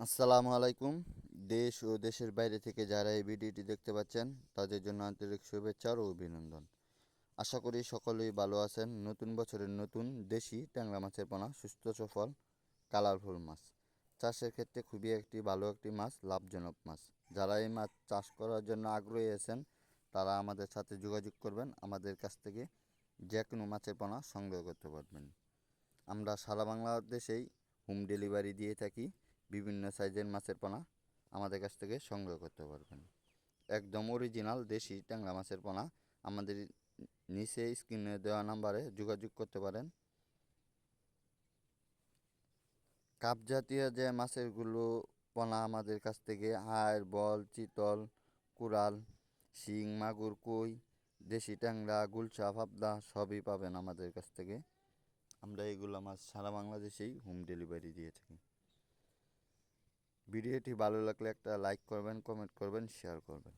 আসসালামু আলাইকুম। দেশ ও দেশের বাইরে থেকে যারা এই ভিডিওটি দেখতে পাচ্ছেন তাদের জন্য আন্তরিক শুভেচ্ছা ও অভিনন্দন। আশা করি সকলেই ভালো আছেন। নতুন বছরের নতুন দেশি ট্যাংরা মাছের পোনা সুস্থ সফল কালারফুল মাছ চাষের ক্ষেত্রে খুবই একটি ভালো একটি মাছ, লাভজনক মাছ। যারা এই মাছ চাষ করার জন্য আগ্রহী আছেন তারা আমাদের সাথে যোগাযোগ করবেন। আমাদের কাছ থেকে যে কোনো মাছের পোনা সংগ্রহ করতে পারবেন। আমরা সারা বাংলাদেশেই হোম ডেলিভারি দিয়ে থাকি। বিভিন্ন সাইজের মাছের পোনা আমাদের কাছ থেকে সংগ্রহ করতে পারবেন। একদম অরিজিনাল দেশি ট্যাংরা মাছের পোনা আমাদের নিচে স্ক্রিনে দেওয়া নাম্বারে যোগাযোগ করতে পারেন। কাপ জাতীয় যে মাছেরগুলো পোনা আমাদের কাছ থেকে হাড়, বল, চিতল, কোরাল, শিং, মাগুর, কই, দেশি ট্যাংরা, গুলশা, পাবদা সবই পাবেন আমাদের কাছ থেকে। আমরা এগুলো মাছ সারা বাংলাদেশেই হোম ডেলিভারি দিয়ে থাকি। ভিডিওটি ভালো লাগলে একটা লাইক করবেন, কমেন্ট করবেন, শেয়ার করবেন।